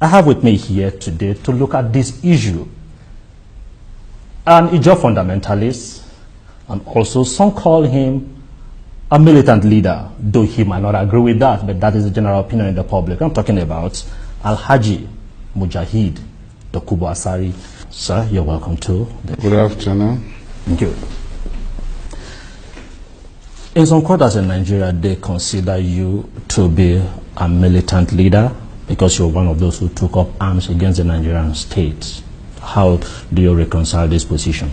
I have with me here today to look at this issue. An Ijaw fundamentalist, and also some call him a militant leader, though he might not agree with that, but that is the general opinion in the public. I'm talking about Alhaji Mujahid Dokubo Asari. Sir, you're welcome to. Good afternoon. Thank you. In some quarters in Nigeria, they consider you to be a militant leader because you're one of those who took up arms against the Nigerian state. How do you reconcile this position?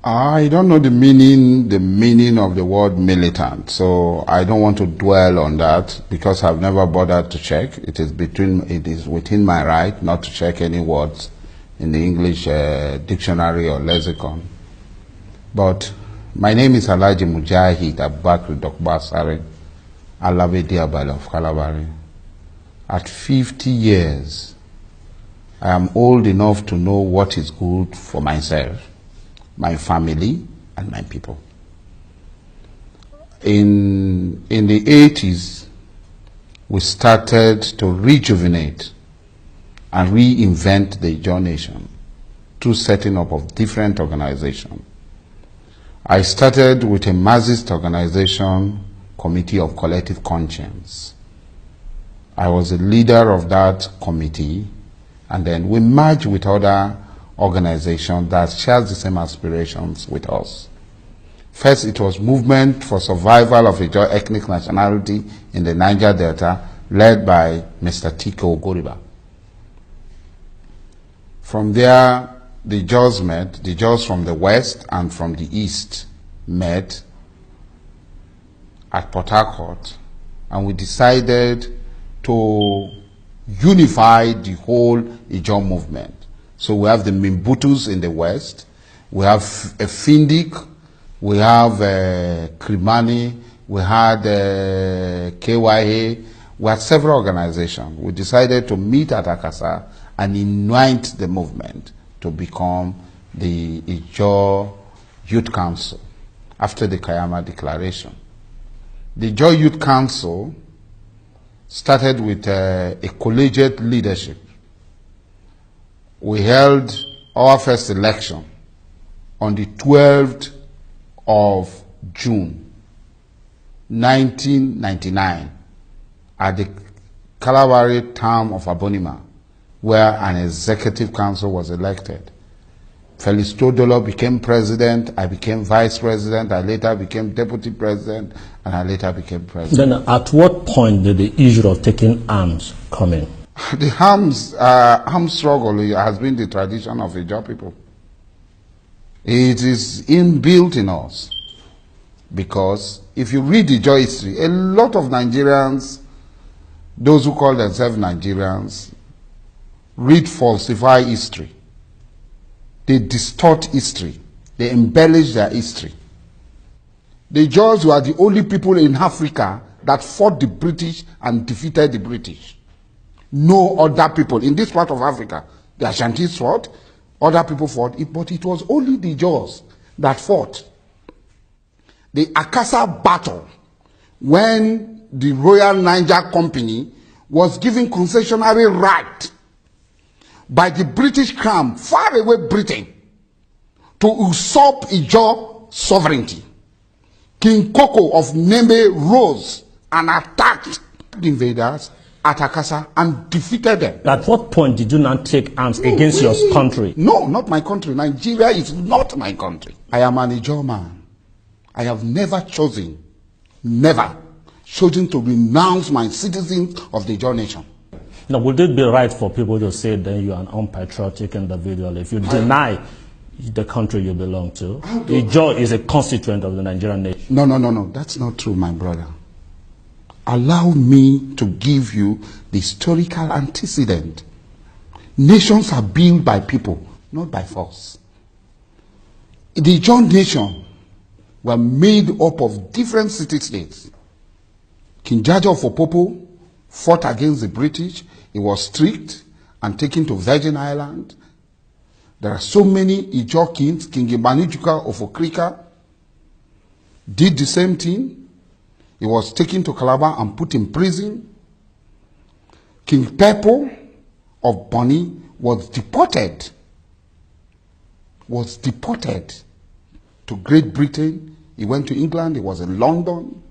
I don't know the meaning of the word militant, so I don't want to dwell on that because I've never bothered to check. It is within my right not to check any words in the English dictionary or lexicon. But my name is Alhaji Mujahid Abubakar Dokubo Asari, Alabedi Abale of Kalabari. At 50 years, I am old enough to know what is good for myself, my family, and my people. In the 80s, we started to rejuvenate and reinvent the Ijaw nation through setting up of different organizations. I started with a Marxist organization, Committee of Collective Conscience. I was the leader of that committee, and then we merged with other organizations that share the same aspirations with us. First, it was Movement for Survival of Ijaw Ethnic Nationality in the Niger Delta, led by Mr. Tiko Ogoriba. From there, the Ijaws met, the Ijaws from the west and from the east met at Port Harcourt, and we decided to unify the whole Ijaw movement. So we have the Mimbutus in the west, we have Findik, we have Krimani, we had KYA, we had several organizations. We decided to meet at Akasa and unite the movement to become the Ijaw Youth Council after the Kayama Declaration. The Ijaw Youth Council started with a collegiate leadership. We held our first election on the 12th of June 1999 at the Kalabari town of Abonima, where an executive council was elected. Felix Todolo became president, I became vice president, I later became deputy president, and I later became president. Then at what point did the issue of taking arms come in? The arms struggle has been the tradition of Ijaw people. It is inbuilt in us. Because if you read the Ijaw history, a lot of Nigerians, those who call themselves Nigerians, falsify history. They distort history. They embellish their history. The Ijaws were the only people in Africa that fought the British and defeated the British. No other people in this part of Africa, the Ashantis fought, other people fought, but it was only the Ijaws that fought. The Akasa battle, when the Royal Niger Company was given concessionary right by the British Crown, far away Britain, to usurp Ijaw sovereignty. King Koko of Nembe rose and attacked the invaders at Akasa and defeated them. At what point did you not take arms against your country? No, not my country. Nigeria is not my country. I am an Ijaw man. I have never chosen to renounce my citizens of the Ijaw nation. Now, would it be right for people to say then you are an unpatriotic individual if you deny the country you belong to? Ijaw is a constituent of the Nigerian nation. No. That's not true, my brother. Allow me to give you the historical antecedent. Nations are built by people, not by force. The Ijaw nation were made up of different city-states. King Jaja of Opopo fought against the British. He was strict and taken to Virgin Island. There are so many Ijaw kings. King Ibanijuka of Okrika did the same thing. He was taken to Calabar and put in prison. King Pepo of Bonny was deported to Great Britain. He went to England, he was in London.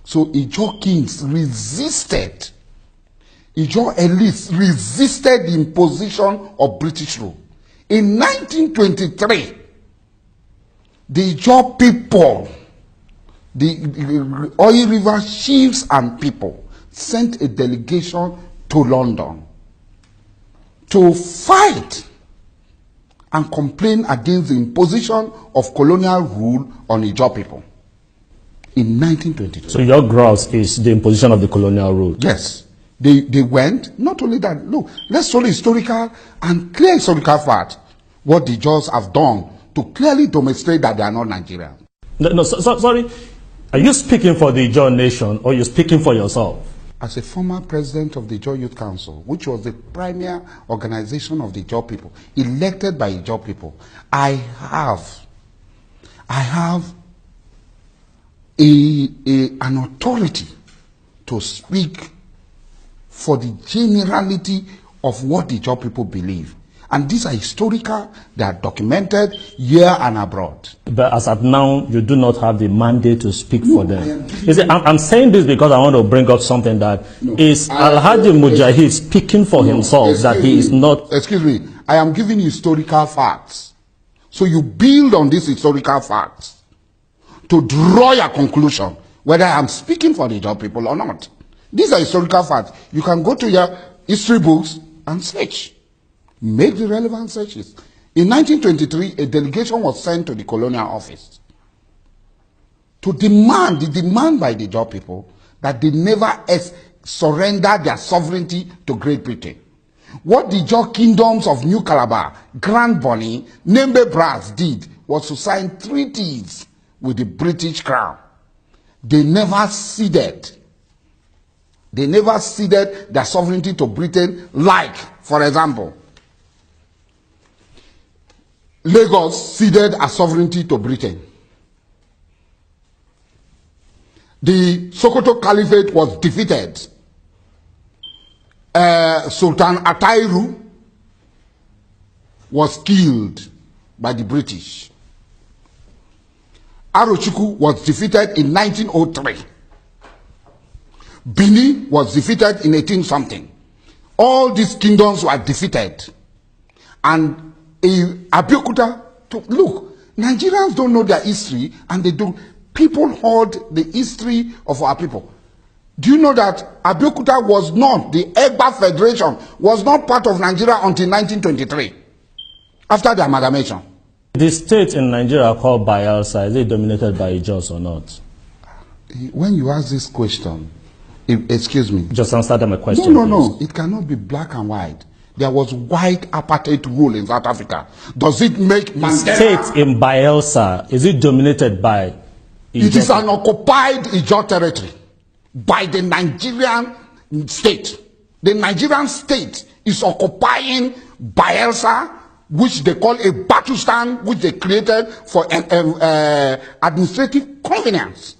So Ijaw kings resisted. Ijaw elites resisted the imposition of British rule. In 1923, the Ijaw people, the Oil River chiefs and people, sent a delegation to London to fight and complain against the imposition of colonial rule on Ijaw people in 1922. So your grouse is the imposition of the colonial rule? Yes. They went, not only that, look, let's show historical and clear historical fact what the Ijaws have done to clearly demonstrate that they are not Nigerian. Sorry. Are you speaking for the Ijaw nation or are you speaking for yourself? As a former president of the Ijaw Youth Council, which was the premier organization of the Ijaw people, elected by Ijaw people, I have an authority to speak for the generality of what the Ijaw people believe. And these are historical, they are documented here and abroad. But as at now, you do not have the mandate to speak for them. I'm saying this because I want to bring up something that is Alhaji Mujahid speaking for himself, that he is not... Excuse me, I am giving you historical facts. So you build on these historical facts to draw your conclusion, whether I am speaking for the Ijaw people or not. These are historical facts. You can go to your history books and search. Make the relevant searches. In 1923, a delegation was sent to the colonial office to demand by the Ijaw people that they never surrender their sovereignty to Great Britain. What the Ijaw kingdoms of New Calabar, Grand Bonny, Nembe Brass did was to sign treaties with the British Crown. They never ceded. They never ceded their sovereignty to Britain, like, for example, Lagos ceded a sovereignty to Britain. The Sokoto Caliphate was defeated. Sultan Atairu was killed by the British. Arochukwu was defeated in 1903. Bini was defeated in 18-something. All these kingdoms were defeated. And Abeokuta, look, Nigerians don't know their history, and they don't. People hold the history of our people. Do you know that Abeokuta was not, the Egba Federation was not part of Nigeria until 1923, after the amalgamation? The state in Nigeria called Bayelsa, is it dominated by Ijaws or not? When you ask this question, excuse me. Just answer them a question. No. It cannot be black and white. There was white apartheid rule in South Africa. Does it make Mandela... The state in Bayelsa, is it dominated by Ijaw? It is an occupied Ijaw territory by the Nigerian state. The Nigerian state is occupying Bayelsa, which they call a Batustan, which they created for administrative convenience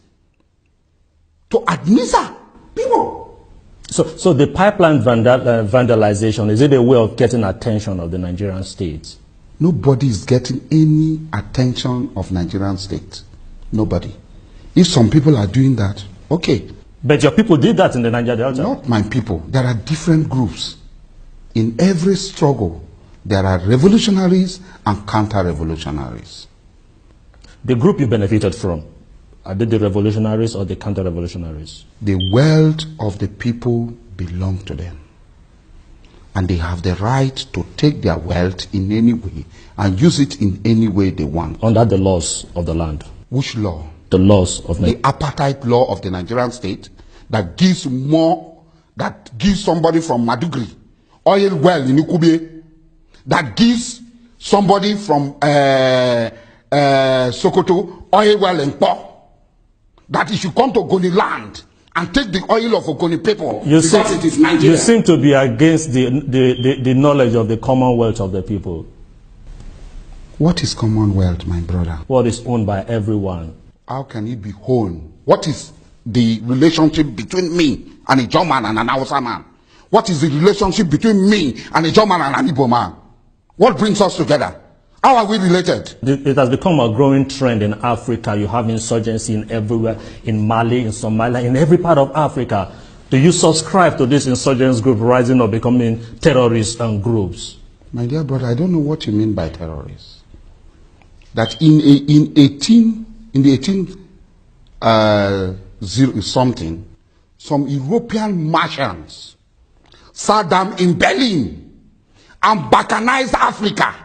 to administer people. So the pipeline vandalization, is it a way of getting attention of the Nigerian state? Nobody is getting any attention of Nigerian state. Nobody. If some people are doing that, okay. But your people did that in the Niger Delta. Not my people. There are different groups. In every struggle, there are revolutionaries and counter-revolutionaries. The group you benefited from, are they the revolutionaries or the counter-revolutionaries? The wealth of the people belongs to them. And they have the right to take their wealth in any way and use it in any way they want. Under the laws of the land. Which law? The laws of the apartheid law of the Nigerian state that gives somebody from Madugri oil well in Ikube, that gives somebody from Sokoto oil well in Po, that if you come to Ogoni land and take the oil of Ogoni people, because it is Nigeria. You seem to be against the knowledge of the commonwealth of the people. What is commonwealth, my brother? What is owned by everyone. How can it be owned? What is the relationship between me and a German and an Hausa man? What is the relationship between me and a German and an Igbo man? What brings us together? How are we related? It has become a growing trend in Africa. You have insurgency in everywhere, in Mali, in Somalia, in every part of Africa. Do you subscribe to this insurgents group rising or becoming terrorist groups? My dear brother, I don't know what you mean by terrorists. That in the 18 something, some European merchants sat down in Berlin and balkanized Africa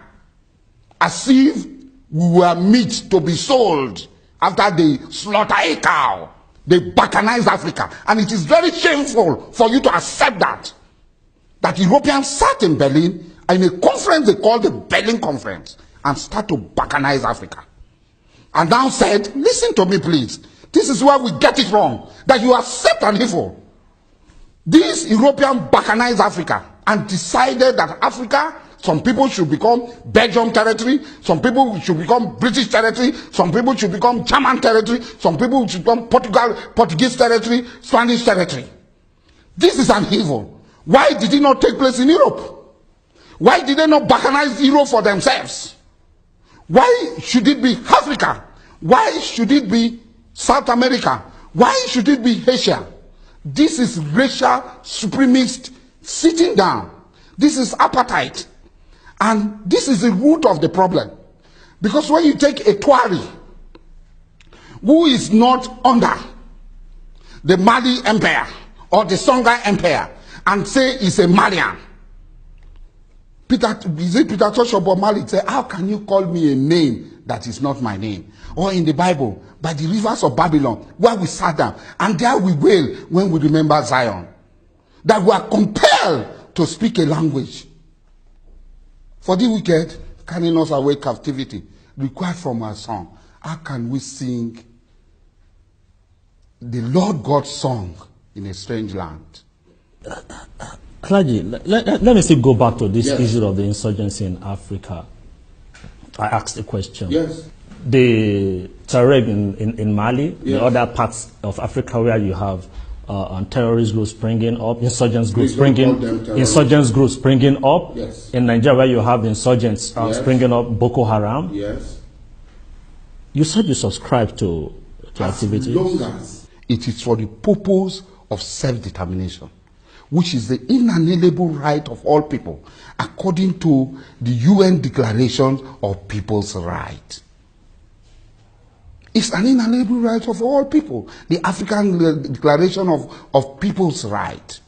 as if we were meat to be sold after they slaughter a cow. They balkanized Africa. And it is very shameful for you to accept that Europeans sat in Berlin in a conference they called the Berlin Conference and start to balkanize Africa. And now said, listen to me please, this is where we get it wrong, that you accept an evil. These Europeans balkanized Africa and decided that Africa, some people should become Belgium territory, some people should become British territory, some people should become German territory, some people should become Portuguese territory, Spanish territory. This is an evil. Why did it not take place in Europe? Why did they not balkanize Europe for themselves? Why should it be Africa? Why should it be South America? Why should it be Asia? This is racial supremacist sitting down. This is apartheid. And this is the root of the problem. Because when you take a Tuareg who is not under the Mali Empire or the Songhai Empire and say he's a Malian, Peter Toshobo Mali said, how can you call me a name that is not my name? Or in the Bible, by the rivers of Babylon, where we sat down, and there we wail when we remember Zion. That we are compelled to speak a language. For the wicked, carrying us away captivity, required from our song. How can we sing the Lord God's song in a strange land? Klaji, let me still go back to this issue of the insurgency in Africa. I asked a question. Yes. The Tuareg in Mali, the other parts of Africa where you have terrorist groups springing up, insurgents groups springing up. Yes. In Nigeria where you have insurgents springing up, Boko Haram. Yes. You said you subscribe to activities. As long as it is for the purpose of self-determination, which is the inalienable right of all people, according to the UN Declaration of People's Rights. It's an inalienable right of all people. The African Declaration of People's Rights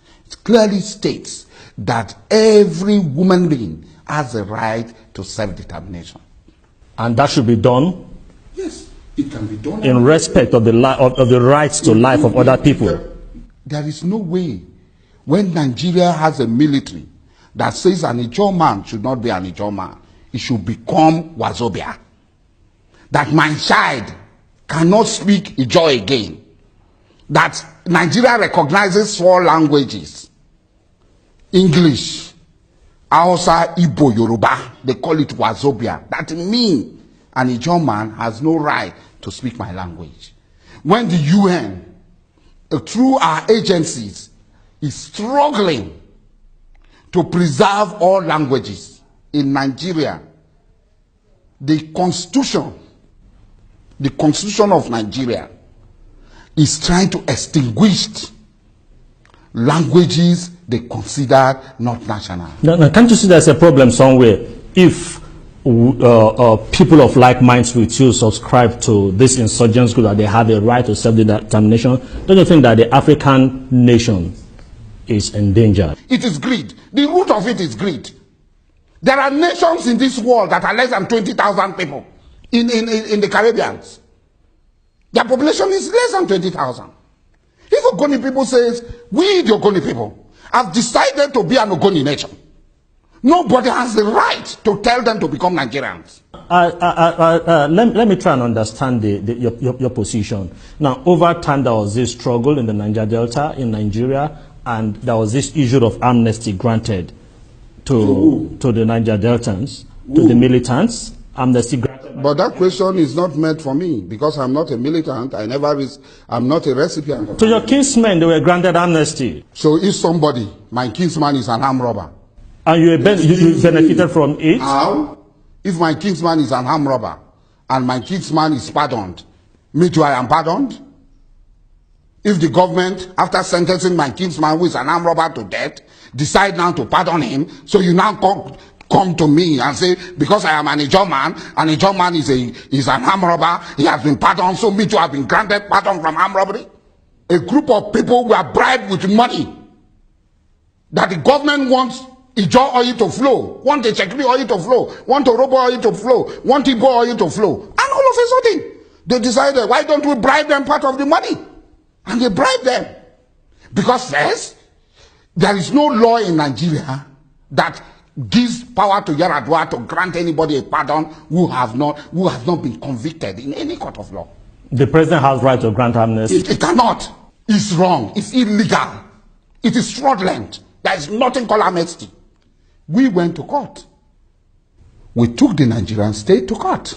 clearly states that every human being has a right to self-determination. And that should be done? Yes, it can be done. In respect of the rights to life of other people. There is no way when Nigeria has a military that says an Ijaw man should not be an Ijaw man, it should become Wazobia. That my child cannot speak Ijaw again. That Nigeria recognizes 4 languages. English, Hausa, Igbo, Yoruba. They call it Wazobia. That means an Ijaw man has no right to speak my language. When the UN, through our agencies, is struggling to preserve all languages in Nigeria, the constitution of Nigeria is trying to extinguish languages they consider not national. Now, can't you see there's a problem somewhere if people of like minds with you subscribe to this insurgents group that they have a right to self-determination? Don't you think that the African nation is endangered? It is greed. The root of it is greed. There are nations in this world that are less than 20,000 people in the Caribbean. Their population is less than 20,000. If Ogoni people says, we the Ogoni people have decided to be an Ogoni nation, nobody has the right to tell them to become Nigerians. Let me try and understand your position. Now, over time, there was this struggle in the Niger Delta in Nigeria, and there was this issue of amnesty granted to the Niger Deltans, to the militants. Amnesty granted But that question is not meant for me because I'm not a militant. I'm not a recipient. To your kinsmen, they were granted amnesty. So if somebody, my kinsman is an armed robber. And you benefited from it? How? If my kinsman is an armed robber and my kinsman is pardoned, me too, I am pardoned? If the government, after sentencing my kinsman who is an armed robber to death, decide now to pardon him, so you now come to me and say, because I am an Ijaw man, and Ijaw man is an armed robber, he has been pardoned, so me too have been granted pardon from armed robbery? A group of people were bribed with money that the government wants Ijaw oil to flow, want the Chekri oil to flow, want Orobo oil to flow, want Igbo oil to flow. And all of a sudden, they decided, why don't we bribe them part of the money? And they bribe them. Because first, there is no law in Nigeria that gives power to Yar'Adua to grant anybody a pardon who has not been convicted in any court of law. The president has right to grant amnesty. It cannot. It's wrong. It's illegal. It is fraudulent. There is nothing called amnesty. We went to court. We took the Nigerian state to court.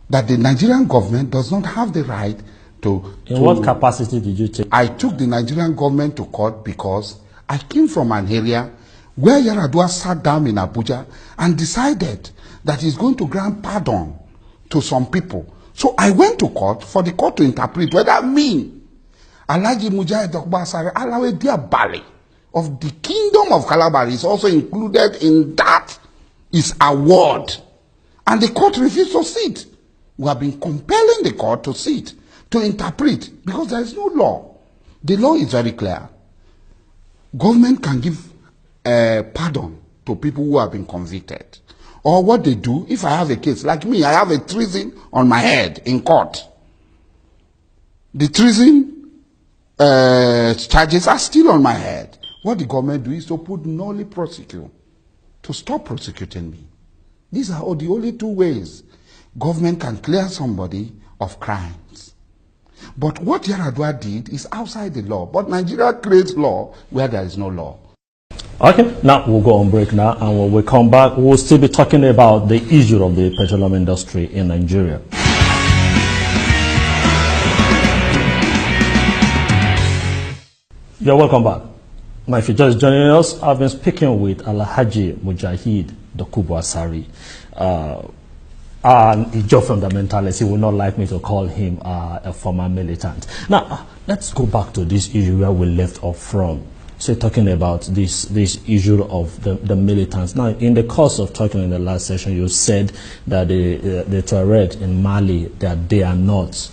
That the Nigerian government does not have the right to... In what capacity did you take? I took the Nigerian government to court because I came from an area where Yar'Adua sat down in Abuja and decided that he's going to grant pardon to some people. So I went to court for the court to interpret whether me, Alhaji Dokubo Asari Alawe Diabali of the Kingdom of Calabar is also included in that is award. And the court refused to sit. We have been compelling the court to sit, to interpret, because there is no law. The law is very clear. Government can give pardon to people who have been convicted. Or what they do, if I have a case, like me, I have a treason on my head in court. The treason charges are still on my head. What the government do is to put nolli prosecute, to stop prosecuting me. These are the only two ways government can clear somebody of crimes. But what Yar'Adua did is outside the law. But Nigeria creates law where there is no law. Okay, now we'll go on break now, and when we come back, we'll still be talking about the issue of the petroleum industry in Nigeria. You're welcome back. Now, if you're just joining us, I've been speaking with Alhaji Dokubo Asari, an Ijaw fundamentalist. He would not like me to call him a former militant. Now, let's go back to this issue where we left off from. So talking about this issue of the militants. Now, in the course of talking in the last session, you said that the Tuareg in Mali, that they are not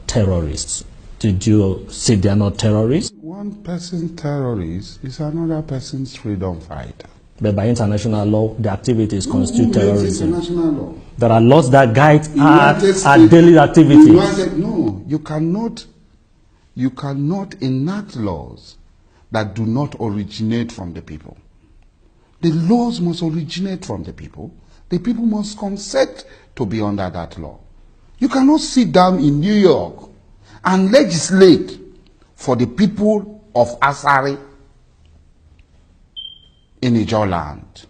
terrorists. Did you say they are not terrorists? One person's terrorist is another person's freedom fighter. But by international law, the activities constitute terrorism. International law. There are laws that guide our daily activities. No, you cannot enact laws that do not originate from the people. The laws must originate from the people. The people must consent to be under that law. You cannot sit down in New York and legislate for the people of Asari in Ijaw land.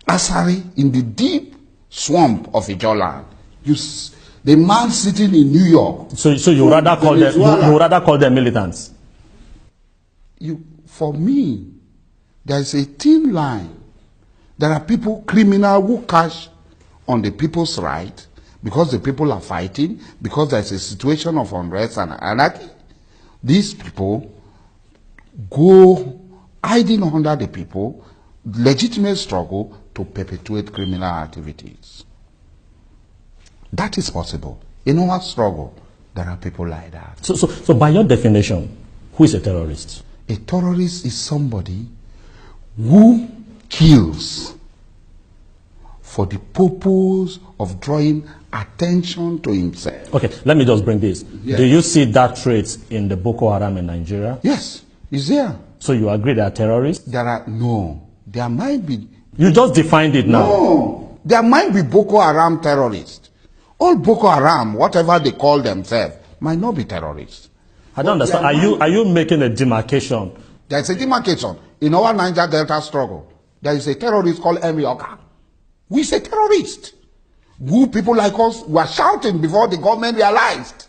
Asari in the deep swamp of Ijaw land. The man sitting in New York. So you rather call them militants? For me, there is a thin line. There are people, criminal, who cash on the people's right because the people are fighting, because there is a situation of unrest and anarchy. These people go hiding under the people, legitimate struggle to perpetuate criminal activities. That is possible. In our struggle, there are people like that. So by your definition, who is a terrorist? A terrorist is somebody who kills for the purpose of drawing attention to himself. Okay, let me just bring this. Yes. Do you see that trait in the Boko Haram in Nigeria? Yes, it's there. So you agree they are terrorists? There might be. You just defined it now. No, there might be Boko Haram terrorists. All Boko Haram, whatever they call themselves, might not be terrorists. I don't understand. Are you making a demarcation? There is a demarcation. In our Niger Delta struggle, there is a terrorist called Emi Oka. Who is a terrorist? Who people like us were shouting before the government realized.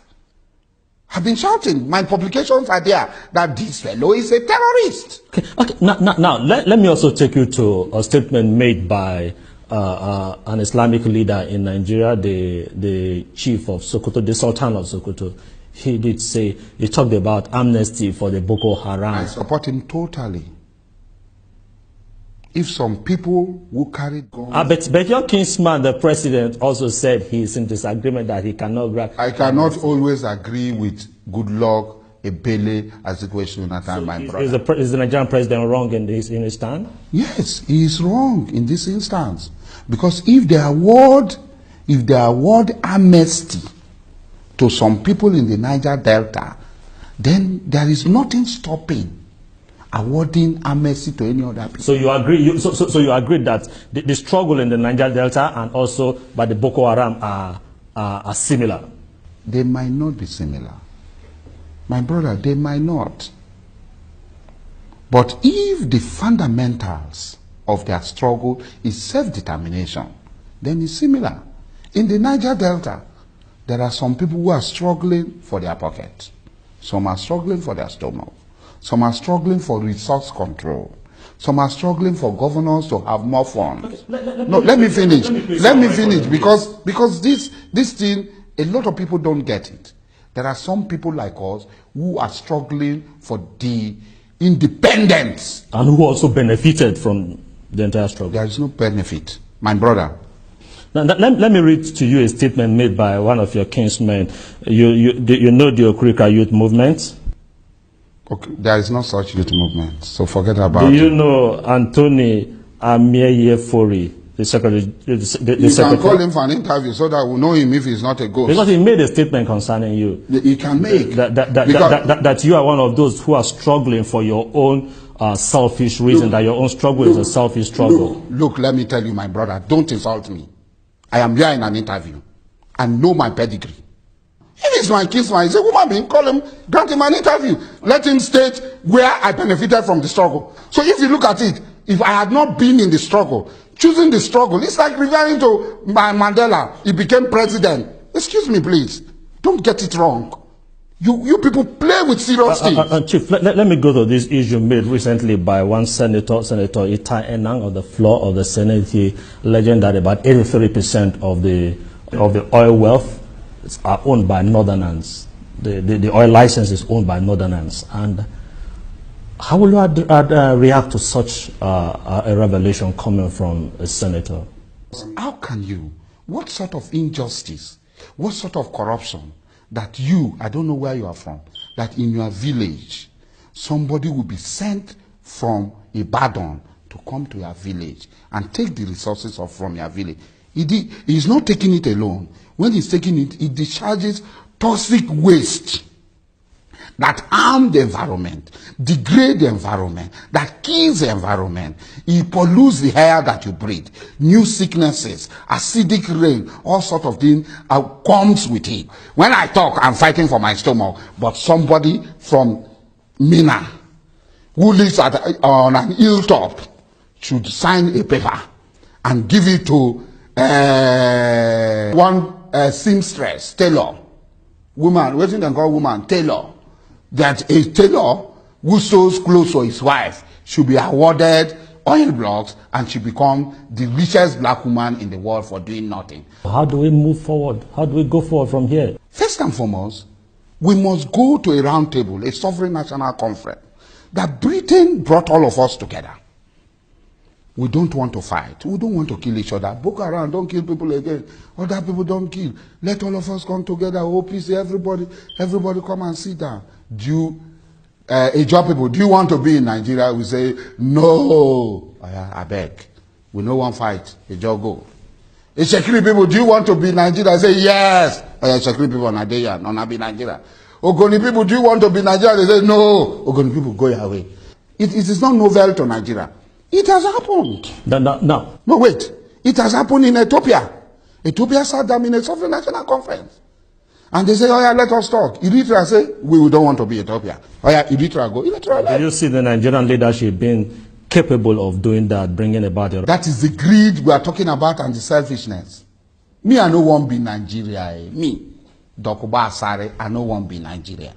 Have been shouting. My publications are there that this fellow is a terrorist. Okay. Now let me also take you to a statement made by an Islamic leader in Nigeria, the chief of Sokoto, the Sultan of Sokoto. He did say, he talked about amnesty for the Boko Haram. I support him totally. If some people who carried guns... but your kinsman, the president, also said he's in disagreement that he cannot grant... I cannot always agree with Goodluck, Ebele, Azikiwe Jonathan, my brother. Is the Nigerian president wrong in his stand? Yes, he is wrong in this instance. Because if they award amnesty to some people in the Niger Delta, then there is nothing stopping awarding amnesty to any other people. So you agree? So you agree that the struggle in the Niger Delta and also by the Boko Haram are similar? They might not be similar, my brother. They might not. But if the fundamentals of their struggle is self-determination, then it's similar. In the Niger Delta, there are some people who are struggling for their pocket. Some are struggling for their stomach. Some are struggling for resource control. Some are struggling for governors to have more funds. Okay, let me finish. Let me finish because this thing, a lot of people don't get it. There are some people like us who are struggling for the independence. And who also benefited from the entire struggle. There is no benefit, my brother. Now, let me read to you a statement made by one of your kinsmen. You know the Okrika youth movement? Okay, there is no such youth movement, so forget about it. Do you know Anthony Amieyefori, the secretary? You can call him for an interview so that we'll know him if he's not a ghost. Because he made a statement concerning you. He can make. That you are one of those who are struggling for your own selfish reason, that your own struggle is a selfish struggle. Look, let me tell you, my brother, don't insult me. I am here in an interview and know my pedigree. If it's my kinsman, he's a woman being, call him, grant him an interview. Let him state where I benefited from the struggle. So if you look at it, if I had not been in the struggle, choosing the struggle, it's like referring to Mandela. He became president. Excuse me, please. Don't get it wrong. You people play with serious things. Chief, let me go to this issue made recently by one senator, Senator Ita Enang, on the floor of the Senate. He alleged that about 83% of the oil wealth are owned by Northerners. The oil license is owned by Northerners. And how will you react to such a revelation coming from a senator? How can you? What sort of injustice? What sort of corruption? That you, I don't know where you are from, that in your village, somebody will be sent from Ibadan to come to your village and take the resources from your village. He's not taking it alone. When he's taking it, he discharges toxic waste that harm the environment, degrade the environment, that kills the environment. He pollutes the air that you breathe. New sicknesses, acidic rain, all sort of things comes with it. When I talk, I'm fighting for my stomach, but somebody from Mina who lives on an hilltop should sign a paper and give it to one seamstress, tailor, woman, what do they call woman? Tailor. That a tailor who sews clothes for his wife should be awarded oil blocks and should become the richest black woman in the world for doing nothing. How do we move forward? How do we go forward from here? First and foremost, we must go to a round table, a sovereign national conference, that Britain brought all of us together. We don't want to fight. We don't want to kill each other. Boko Haram, don't kill people again. Other people don't kill. Let all of us come together. OPC, everybody come and sit down. Ijaw people, do you want to be in Nigeria? We say, no. I beg. We no one fight. Ijaw go. Shekiri people, do you want to be in Nigeria? I say, yes. Shekiri people, Nigeria, no, not be Nigeria. Ogoni people, do you want to be in Nigeria? They say, no. Ogoni people, go your way. It is not novel to Nigeria. It has happened. No, wait. It has happened in Ethiopia. Ethiopia sat down in a sovereign national conference. And they say, oh yeah, let us talk. Eritrea say, we don't want to be Ethiopia. Oh yeah, Eritrea go. Eritrea do you see the Nigerian leadership being capable of doing that, bringing about the... That is the greed we are talking about and the selfishness. Me, I no want be Nigeria. Me, Dokubo Asari, I no want be Nigeria.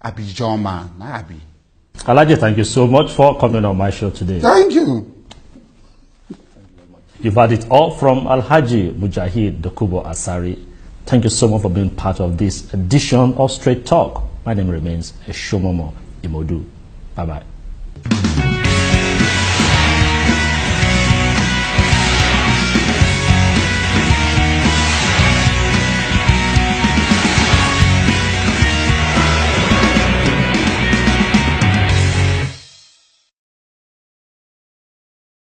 I be John man. I be. Alhaji, thank you so much for coming on my show today. Thank you. You've had it all from Alhaji Mujahid Dokubo Asari. Thank you so much for being part of this edition of Straight Talk. My name remains Eshomomo Imodu. Bye-bye.